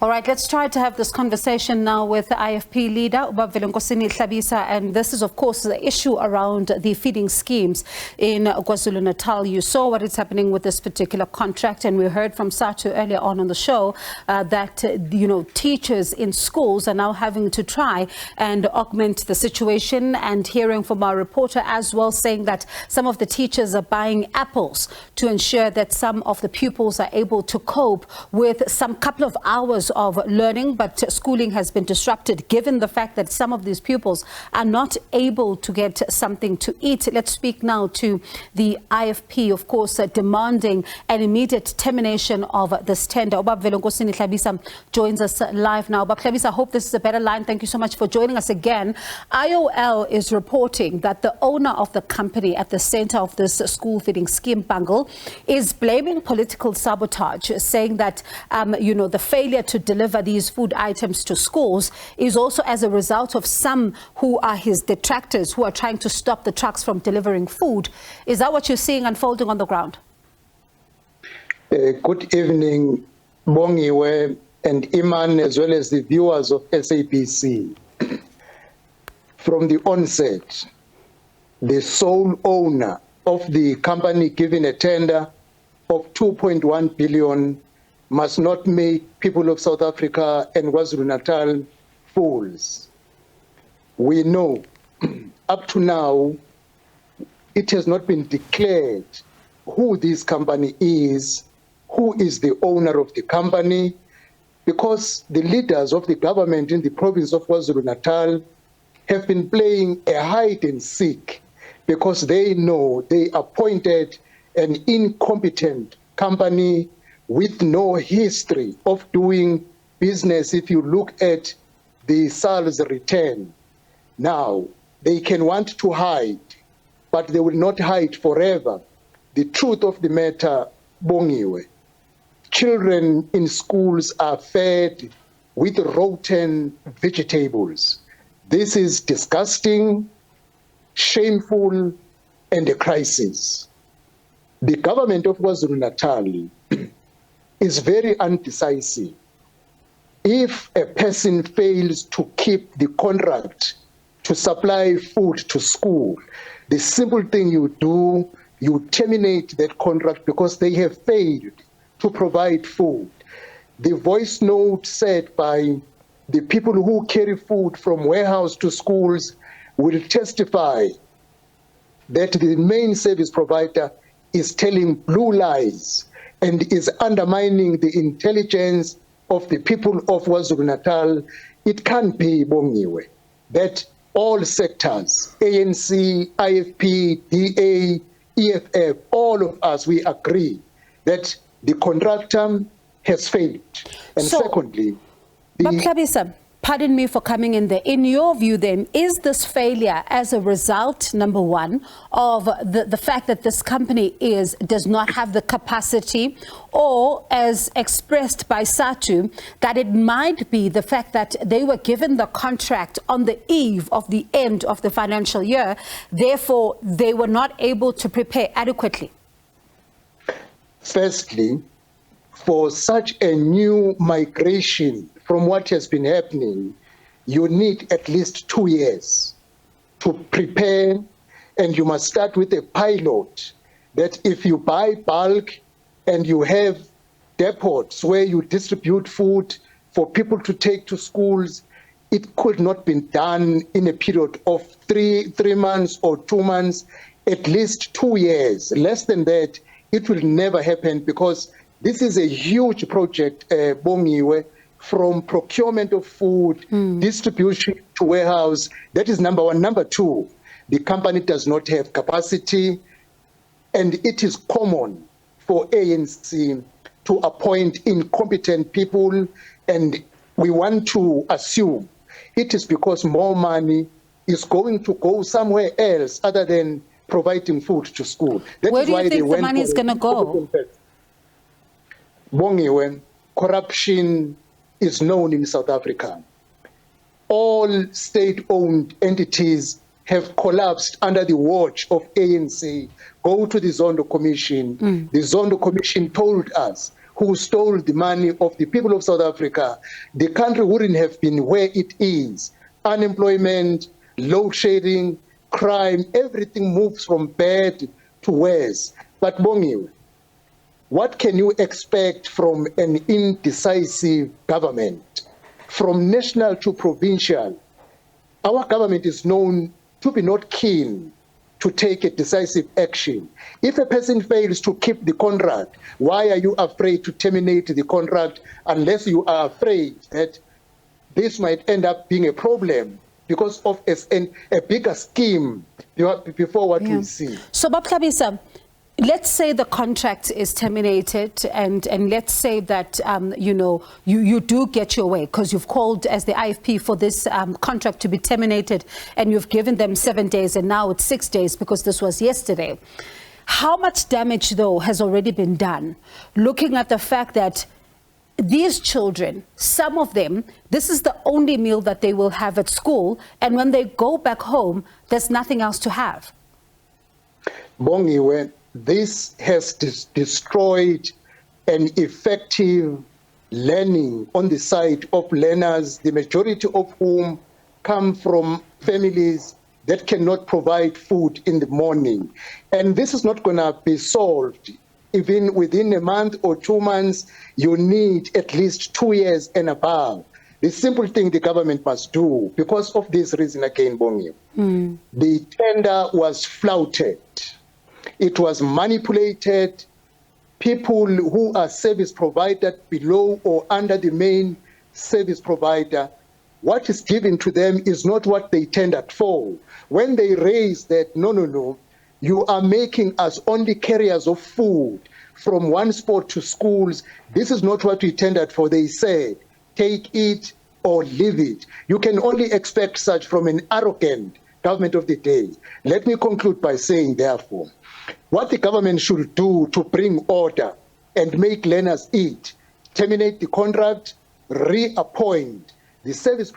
All right, let's try to have this conversation now with the IFP leader, Velenkosini Hlabisa, and this is, of course, the issue around the feeding schemes in Kwa-Zulu Natal. You saw what is happening with this particular contract, and we heard from SADTU earlier on the show that, teachers in schools are now having to try and augment the situation, and hearing from our reporter as well saying that some of the teachers are buying apples to ensure that some of the pupils are able to cope with some couple of hours of learning, but schooling has been disrupted given the fact that some of these pupils are not able to get something to eat. Let's speak now to the IFP, of course, demanding an immediate termination of this tender. Velenkosini Hlabisa joins us live now. Hlabisa, I hope this is a better line. Thank you so much for joining us again. IOL is reporting that the owner of the company at the center of this school feeding scheme bungle is blaming political sabotage, saying that, the failure to deliver these food items to schools is also as a result of some who are his detractors who are trying to stop the trucks from delivering food. Is that what you're seeing unfolding on the ground? Good evening, Bongiwe and Iman, as well as the viewers of SABC. From the onset, the sole owner of the company given a tender of 2.1 billion must not make people of South Africa and Kwa-Zulu Natal fools. We know up to now it has not been declared who this company is, who is the owner of the company, because the leaders of the government in the province of Kwa-Zulu Natal have been playing a hide and seek because they know they appointed an incompetent company with no history of doing business. If you look at the sales return, now they can want to hide, but they will not hide forever. The truth of the matter, Bongiwe, children in schools are fed with rotten vegetables. This is disgusting, shameful, and a crisis. The government of Kwa-Zulu Natal is very undecisive. If a person fails to keep the contract to supply food to school, the simple thing you do, you terminate that contract because they have failed to provide food. The voice note said by the people who carry food from warehouse to schools will testify that the main service provider is telling blue lies and is undermining the intelligence of the people of Kwa-Zulu Natal. It can't be, Bongiwe, that all sectors, ANC, IFP, DA, EFF, all of us, we agree that the contractor has failed. And secondly, Hlabisa, pardon me for coming in there. In your view, then, is this failure as a result, number one, of the fact that this company does not have the capacity, or as expressed by SADTU, that it might be the fact that they were given the contract on the eve of the end of the financial year, therefore they were not able to prepare adequately? Firstly, for such a new migration from what has been happening, you need at least 2 years to prepare, and you must start with a pilot that if you buy bulk and you have depots where you distribute food for people to take to schools, it could not be done in a period of three months or 2 months, at least 2 years. Less than that, it will never happen, because this is a huge project, Bongiwe, from procurement of food, distribution to warehouse. That is number one. Number two, the company does not have capacity, and it is common for ANC to appoint incompetent people, and we want to assume it is because more money is going to go somewhere else other than providing food to school. Where do you think the money is going to go? Bongiwe, corruption is known in South Africa. All state-owned entities have collapsed under the watch of ANC. Go to the Zondo Commission. The Zondo Commission told us who stole the money of the people of South Africa, the country wouldn't have been where it is. Unemployment, load shedding, crime, everything moves from bad to worse. But Bongiwe, what can you expect from an indecisive government? From national to provincial, our government is known to be not keen to take a decisive action. If a person fails to keep the contract, why are you afraid to terminate the contract unless you are afraid that this might end up being a problem because of a bigger scheme before what we see? So, Bob Hlabisa, let's say the contract is terminated, and let's say that you do get your way because you've called as the IFP for this contract to be terminated, and you've given them 7 days, and now it's 6 days because this was yesterday. How much damage, though, has already been done, looking at the fact that these children, some of them, this is the only meal that they will have at school, and when they go back home, there's nothing else to have? Bongiwe, this has destroyed an effective learning on the side of learners, the majority of whom come from families that cannot provide food in the morning. And this is not going to be solved. Even within a month or 2 months, you need at least 2 years and above. The simple thing the government must do, because of this reason again, Bongi, the tender was flouted. It was manipulated. People who are service provided below or under the main service provider, what is given to them is not what they tendered for. When they raise that, no, you are making us only carriers of food from one spot to schools, this is not what we tendered for, they said, take it or leave it. You can only expect such from an arrogant government of the day. Let me conclude by saying, therefore, what the government should do to bring order and make learners eat, terminate the contract, reappoint the service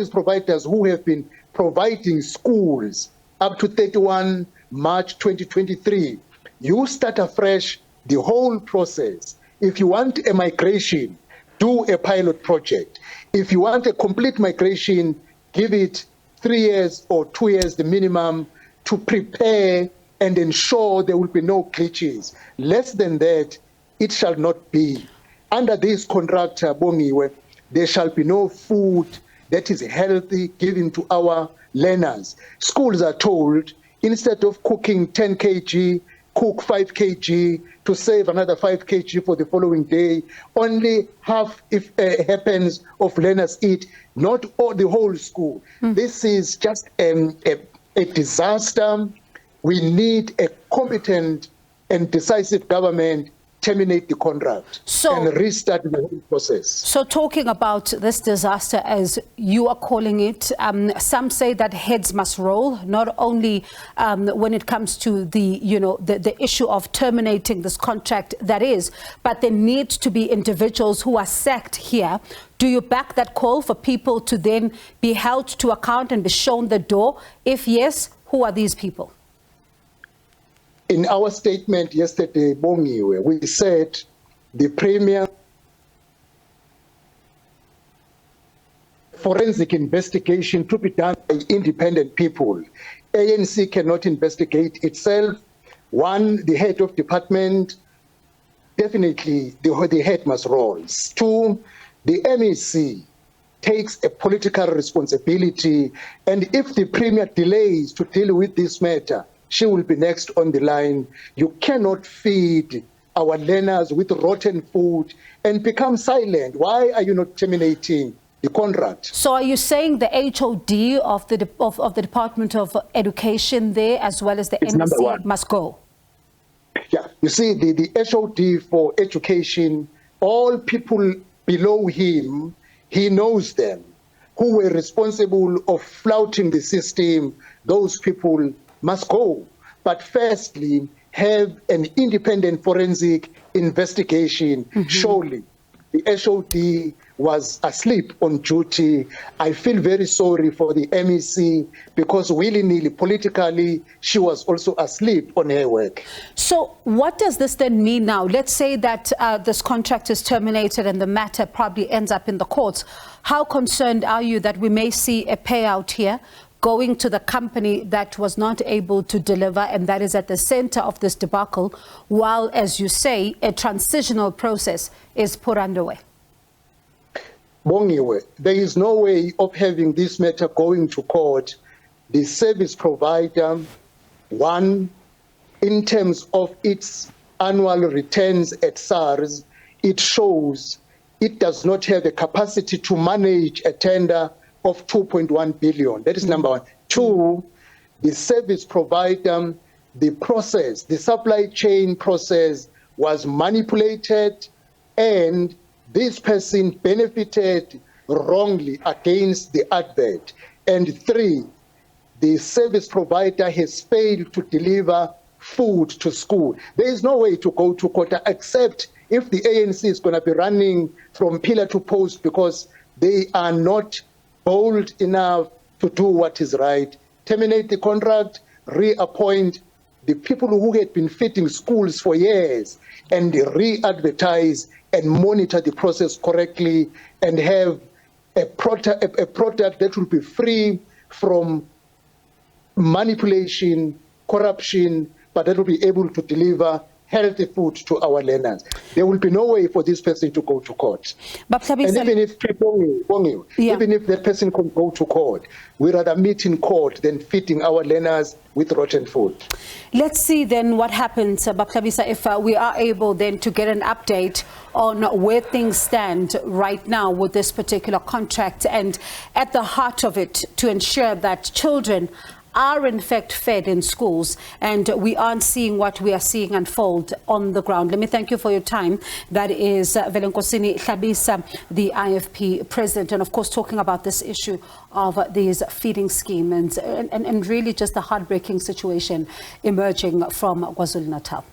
providers who have been providing schools up to 31 March 2023. You start afresh the whole process. If you want a migration, do a pilot project. If you want a complete migration, give it 3 years or 2 years, the minimum, to prepare and ensure there will be no glitches. Less than that, it shall not be. Under this contract, Bongiwe, there shall be no food that is healthy given to our learners. Schools are told, instead of cooking 10 kg, cook 5 kg to save another 5 kg for the following day. Only half, if happens, of learners eat, not all the whole school. This is just a disaster. We need a competent and decisive government terminate the contract and restart the whole process. So talking about this disaster, as you are calling it, some say that heads must roll, not only when it comes to the issue of terminating this contract, that is, but there need to be individuals who are sacked here. Do you back that call for people to then be held to account and be shown the door? If yes, who are these people? In our statement yesterday, Bongiwe, we said the Premier forensic investigation to be done by independent people. ANC cannot investigate itself. One, the head of department, definitely the head must roll. Two, the MEC takes a political responsibility, and if the Premier delays to deal with this matter, she will be next on the line. You cannot feed our learners with rotten food and become silent. Why are you not terminating the contract? So are you saying the HOD of the Department of Education there, as well as the MEC, must go? Yeah, you see, the HOD for education, all people below him, he knows them, who were responsible of flouting the system. Those people must go. But firstly, have an independent forensic investigation. Surely the HOD was asleep on duty. I feel very sorry for the MEC because willy-nilly, politically, she was also asleep on her work. So what does this then mean now? Let's say that this contract is terminated and the matter probably ends up in the courts. How concerned are you that we may see a payout here going to the company that was not able to deliver and that is at the center of this debacle, while, as you say, a transitional process is put underway? Bongiwe, there is no way of having this matter going to court. The service provider, one, in terms of its annual returns at SARS, it shows it does not have the capacity to manage a tender of 2.1 billion. That is number one. Two, the service provider, the process, the supply chain process was manipulated and this person benefited wrongly against the advert. And three, the service provider has failed to deliver food to school. There is no way to go to court except if the ANC is going to be running from pillar to post because they are not bold enough to do what is right. Terminate the contract, reappoint the people who had been feeding schools for years and re-advertise and monitor the process correctly and have a product that will be free from manipulation, corruption, but that will be able to deliver healthy food to our learners. There will be no way for this person to go to court. But and even if even if that person can go to court, we rather meet in court than feeding our learners with rotten food. Let's see then what happens, Hlabisa, if we are able then to get an update on where things stand right now with this particular contract and at the heart of it to ensure that children are in fact fed in schools and we aren't seeing what we are seeing unfold on the ground. Let me thank you for your time. That is Velenkosini Hlabisa, the IFP President, and of course talking about this issue of these feeding schemes and really just the heartbreaking situation emerging from Kwa-Zulu Natal.